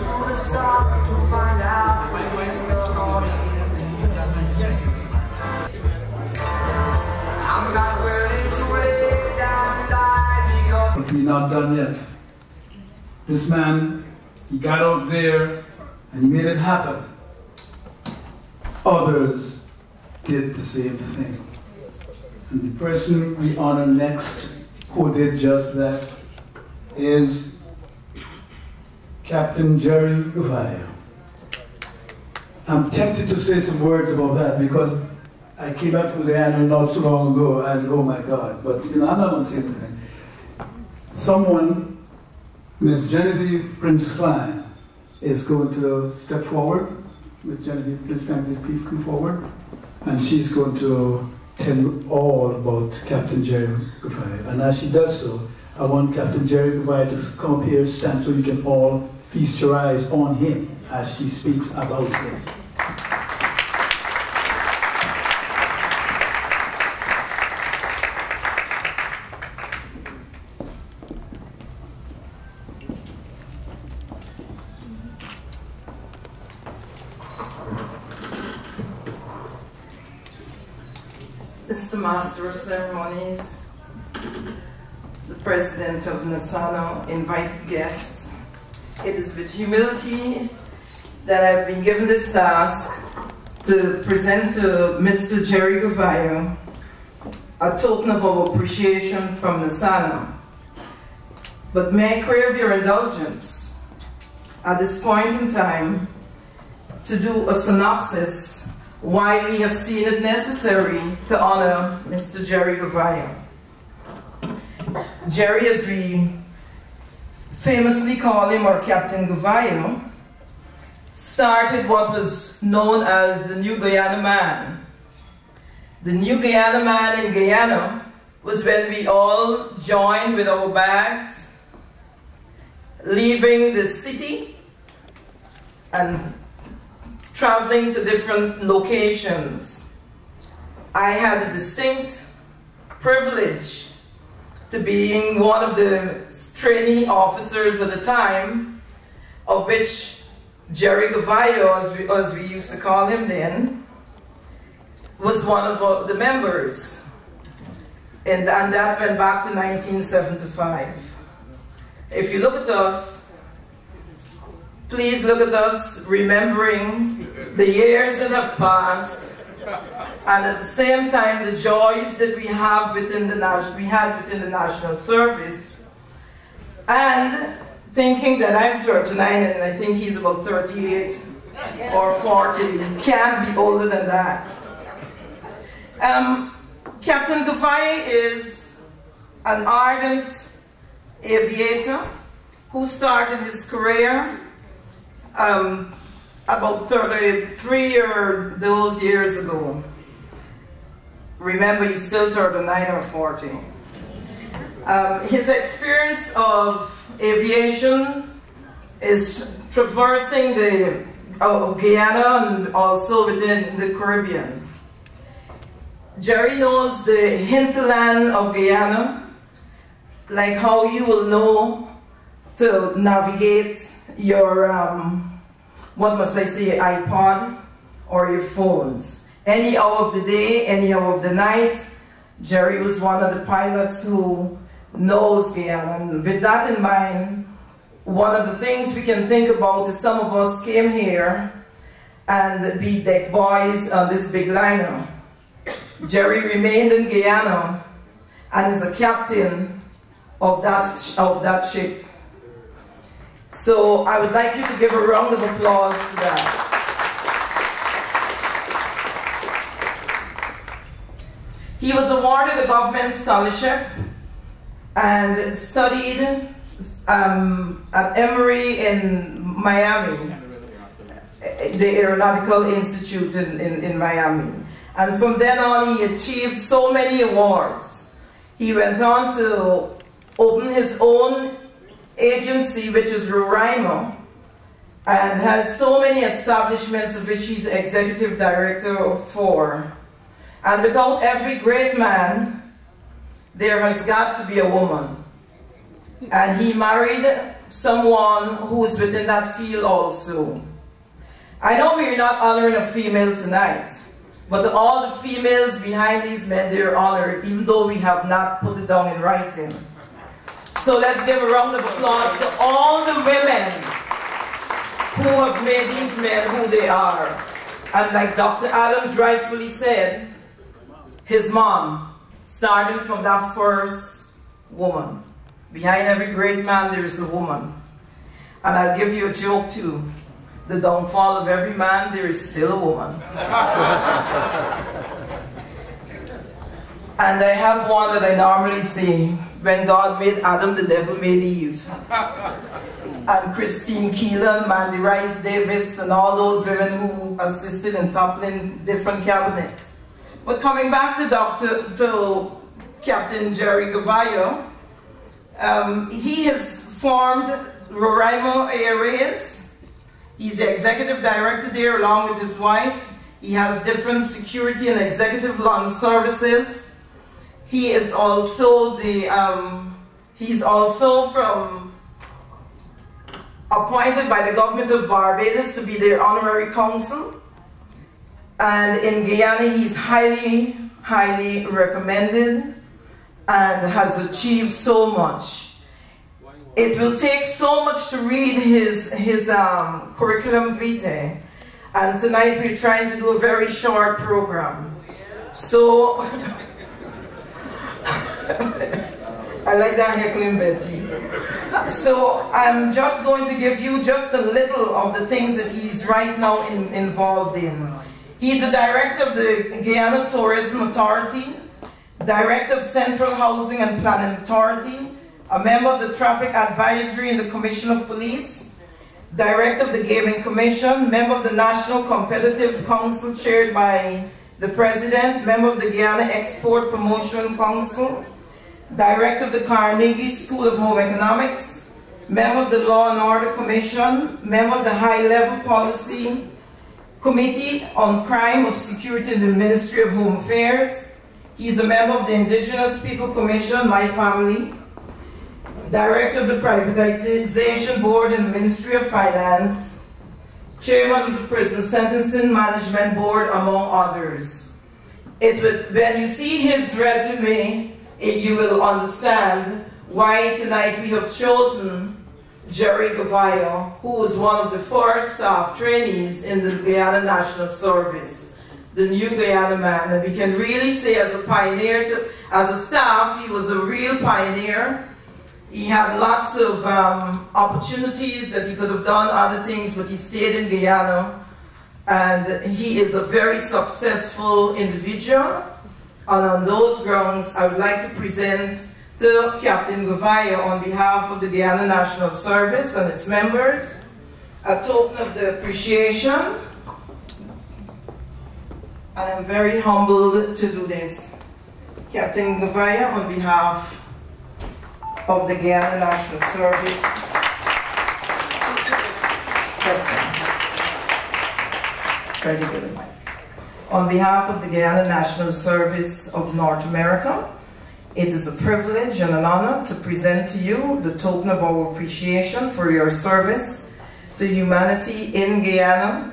the start to find out when the heart is deep. I'm not willing to lay down and die because... But we're not done yet. This man, he got out there and he made it happen. Others did the same thing. And the person we honor next who did just that is CAPT Gerry Gouevia. I'm tempted to say some words about that because I came back from the annual not too long ago and oh my God, but you know, I'm not going to say anything. Someone, Miss Genevieve Prince-Klein, is going to step forward. Miss Genevieve Prince-Klein, please come forward. And she's going to tell you all about CAPT Gerry Gouevia. And as she does so, I want CAPT Gerry Gouevia to come up here, stand so you can all feast your eyes on him as she speaks about him. Mr. Master of Ceremonies, the President of Nasano, invited guests, it is with humility that I've been given this task to present to Mr. Gerry Gouevia a token of our appreciation from Nasano. But may I crave your indulgence at this point in time to do a synopsis why we have seen it necessary to honor Mr. Gerry Gouevia. Gerry, as we famously call him, or Captain Gouevia, started what was known as the New Guyana Man. The New Guyana Man in Guyana was when we all joined with our bags, leaving the city and traveling to different locations. I had a distinct privilege to being one of the trainee officers at the time, of which Gerry Gouevia, as we used to call him then, was one of the members. And that went back to 1975. If you look at us, please look at us remembering the years that have passed, and at the same time the joys that we have within the National Service, and thinking that I'm 39 and I think he's about 38 or 40, can't be older than that. Captain Gouevia is an ardent aviator who started his career about 33 or those years ago. Remember, he's still 39 or 40. His experience of aviation is traversing the Guyana and also within the Caribbean. Gerry knows the hinterland of Guyana, like how you will know to navigate your, what must I say, iPod or your phones. Any hour of the day, any hour of the night, Gerry was one of the pilots who knows Guyana. And with that in mind, one of the things we can think about is some of us came here and be deck boys on this big liner. Gerry remained in Guyana and is a captain of that ship. So I would like you to give a round of applause to that. He was awarded a government scholarship and studied at Emory in Miami, the Aeronautical Institute in Miami. And from then on, he achieved so many awards. He went on to open his own agency, which is Roraima, and has so many establishments of which he's executive director for. And without every great man, there has got to be a woman. And he married someone who is within that field also. I know we're not honoring a female tonight, but all the females behind these men, they're honored, even though we have not put it down in writing. So let's give a round of applause to all the women who have made these men who they are. And like Dr. Adams rightfully said, his mom, starting from that first woman. Behind every great man, there is a woman. And I'll give you a joke too. The downfall of every man, there is still a woman. And I have one that I normally say. When God made Adam, the devil made Eve. And Christine Keelan, Mandy Rice Davis, and all those women who assisted in toppling different cabinets. But coming back to Captain Gerry Gouevia, he has formed Roraima Areas. He's the executive director there along with his wife. He has different security and executive lawn services. He is also he's also appointed by the government of Barbados to be their honorary consul. And in Guyana, he's highly, highly recommended and has achieved so much. It will take so much to read his curriculum vitae, and tonight we're trying to do a very short program. So, I like that heckling, Betty. So I'm just going to give you just a little of the things that he's right now involved in. He's the director of the Guyana Tourism Authority, director of Central Housing and Planning Authority, a member of the Traffic Advisory in the Commission of Police, director of the Gaming Commission, member of the National Competitive Council chaired by the President, member of the Guyana Export Promotion Council, director of the Carnegie School of Home Economics, member of the Law and Order Commission, member of the High Level Policy Committee on Crime of Security in the Ministry of Home Affairs. He's a member of the Indigenous People Commission, My Family, director of the Privatization Board in the Ministry of Finance, chairman of the Prison Sentencing Management Board, among others. When you see his resume, you will understand why tonight we have chosen Gerry Gouevia, who was one of the first staff trainees in the Guyana National Service, the new Guyana man. And we can really say as a pioneer, as a staff, he was a real pioneer. He had lots of opportunities that he could have done other things, but he stayed in Guyana. And he is a very successful individual. And on those grounds, I would like to present to Captain Gouevia on behalf of the Guyana National Service and its members a token of the appreciation. And I'm very humbled to do this. Captain Gouevia, on behalf of the Guyana National Service. Try to get a mic. On behalf of the Guyana National Service of North America, it is a privilege and an honor to present to you the token of our appreciation for your service to humanity in Guyana,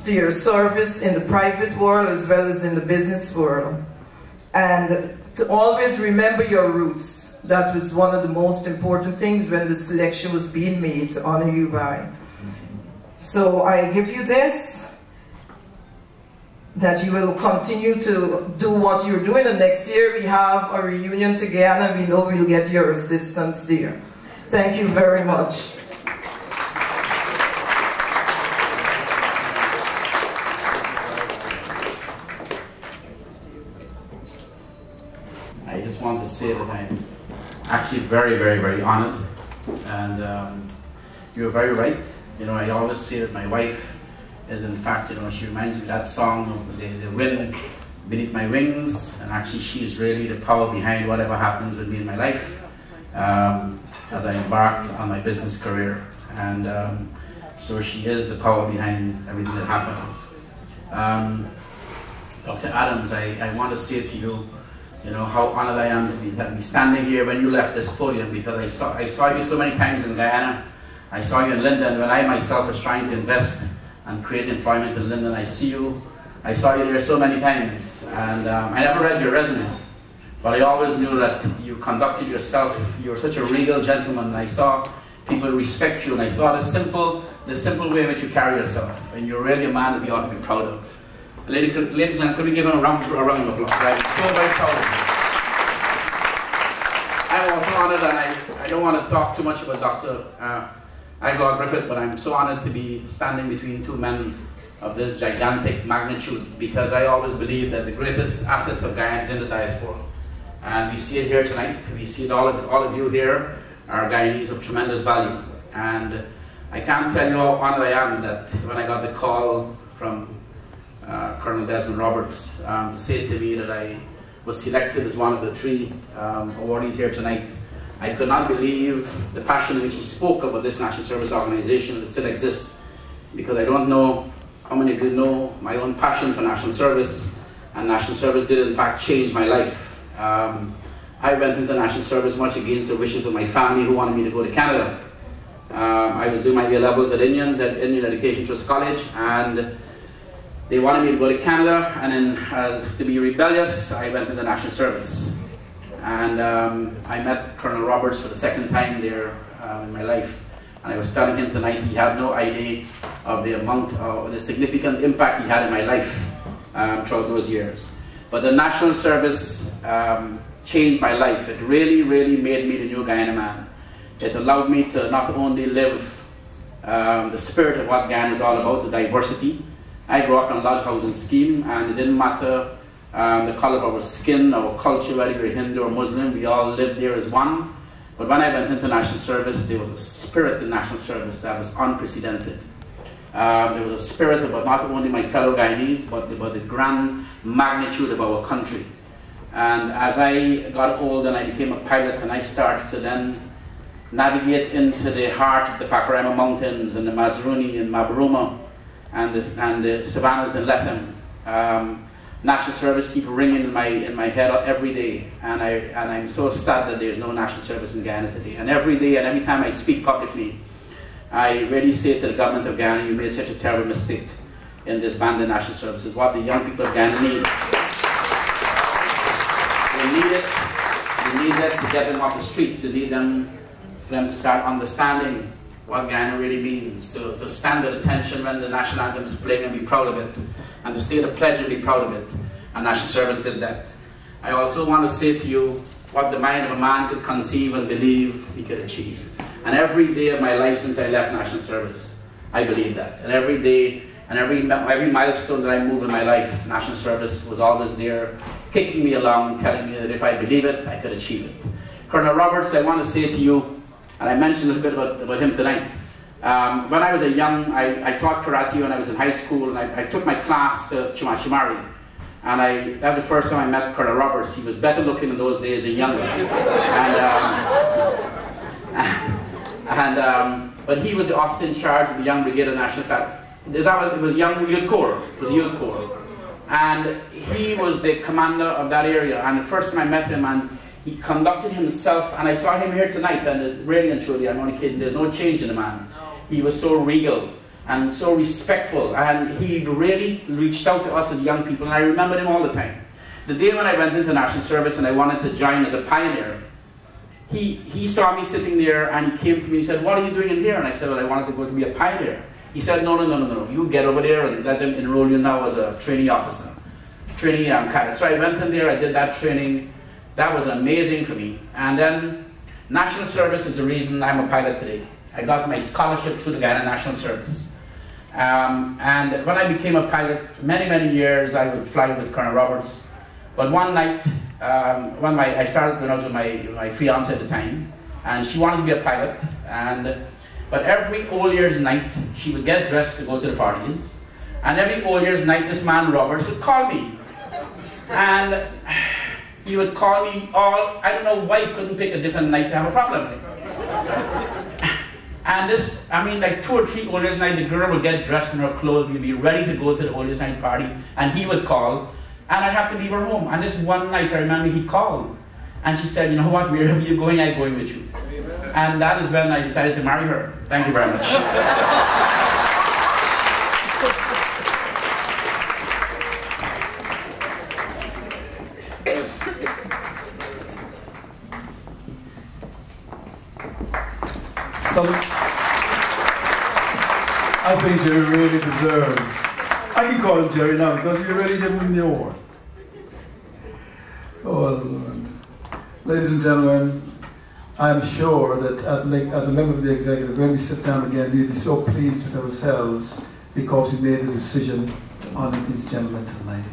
to your service in the private world as well as in the business world, and to always remember your roots. That was one of the most important things when the selection was being made to honor you by. So I give you this, that you will continue to do what you're doing, and next year we have a reunion to Guyana. We know we'll get your assistance there. Thank you very much. I just want to say that I'm actually very, very, very honored, and you're very right. You know, I always say that my wife is, in fact, you know, she reminds me of that song of the wind beneath my wings, and actually she is really the power behind whatever happens with me in my life as I embarked on my business career. And so she is the power behind everything that happens. Dr. Adams, I want to say to you, you know, how honored I am to be standing here when you left this podium, because I saw you so many times in Guyana, I saw you in Linden when I myself was trying to invest and create employment in Linden. I saw you there so many times, and I never read your resume, but I always knew that you conducted yourself. You were such a regal gentleman. I saw people respect you, and I saw the simple way in which you carry yourself, and you're really a man that we ought to be proud of. Ladies and gentlemen, could we give him a round of applause? I'm so very proud of him. I'm also honored, and I don't want to talk too much about Dr. Aguilar Griffith, but I'm so honored to be standing between two men of this gigantic magnitude, because I always believe that the greatest assets of Guyana is in the diaspora. And we see it here tonight. We see it, all of you here are Guyanese of tremendous value. And I can't tell you how honored I am that when I got the call from Colonel Desmond Roberts to say to me that I was selected as one of the 3 awardees here tonight, I could not believe the passion in which he spoke about this National Service Organization that still exists, because I don't know how many of you know my own passion for National Service, and National Service did in fact change my life. I went into National Service much against the wishes of my family, who wanted me to go to Canada. I was doing my A-levels at Indian Education Trust College, and they wanted me to go to Canada, and then to be rebellious, I went into National Service. And I met Colonel Roberts for the 2nd time there in my life. And I was telling him tonight, he had no idea of the amount of the significant impact he had in my life throughout those years. But the National Service changed my life. It really, really made me the new Guyana man. It allowed me to not only live the spirit of what Guyana is all about, the diversity. I grew up on a lodge housing scheme, and it didn't matter the color of our skin, our culture, whether we were Hindu or Muslim, we all lived there as one. But when I went into National Service, there was a spirit in National Service that was unprecedented. There was a spirit about not only my fellow Guyanese, but the grand magnitude of our country. And as I got old and I became a pilot, and I started to then navigate into the heart of the Pakurama Mountains and the Mazruni and Mabruma and the savannas in Lethem, National Service keep ringing in my head every day, and I'm so sad that there's no National Service in Guyana today. And every day and every time I speak publicly, I really say to the government of Guyana, you made such a terrible mistake in this ban the National Service. It's what the young people of Guyana needs. They need it. They need it to get them off the streets. They need them for them to start understanding what Guyana really means, to stand at attention when the national anthem is playing and be proud of it, and to say the pledge and be proud of it. And National Service did that. I also want to say to you what the mind of a man could conceive and believe he could achieve. And every day of my life since I left National Service, I believe that. And every day and every milestone that I move in my life, National Service was always there, kicking me along, telling me that if I believe it, I could achieve it. Colonel Roberts, I want to say to you, and I mentioned a little bit about him tonight. When I was a young, I taught karate when I was in high school, and I took my class to Chumachimari. And that was the first time I met Colonel Roberts. He was better looking in those days and younger. But he was the officer in charge of the Young Brigade of National Cadet. It was Young Youth Corps. It was a Youth Corps. And he was the commander of that area. And the first time I met him, and he conducted himself, and I saw him here tonight, and really and truly, I'm only kidding, there's no change in the man. He was so regal and so respectful, and he really reached out to us as young people, and I remembered him all the time. The day when I went into National Service and I wanted to join as a pioneer, he saw me sitting there, and he came to me and said, "What are you doing in here?" And I said, "Well, I wanted to go to be a pioneer." He said, "No, you get over there and let them enroll you now as a trainee officer, trainee cadet." So I went in there, I did that training. That was amazing for me. And then National Service is the reason I'm a pilot today. I got my scholarship through the Guyana National Service. And when I became a pilot, many years I would fly with Colonel Roberts. But one night, when I started going out with my fiancée at the time, and she wanted to be a pilot. But every Old Year's night, she would get dressed to go to the parties. And every Old Year's night, this man Roberts would call me. And he would call me I don't know why he couldn't pick a different night to have a problem. And like 2 or 3 Old Year's night, the girl would get dressed in her clothes, we'd be ready to go to the Old Year's night party, and he would call, and I'd have to leave her home. And this one night, I remember he called, and she said, "You know what, wherever you're going, I'm going with you." And that is when I decided to marry her. Thank you very much. I think Jerry really deserves. I can call him Jerry now because you really give him the award. Oh, Lord. Ladies and gentlemen, I'm sure that as a member of the executive, when we sit down again, we'll be so pleased with ourselves because we made a decision to honor these gentlemen tonight.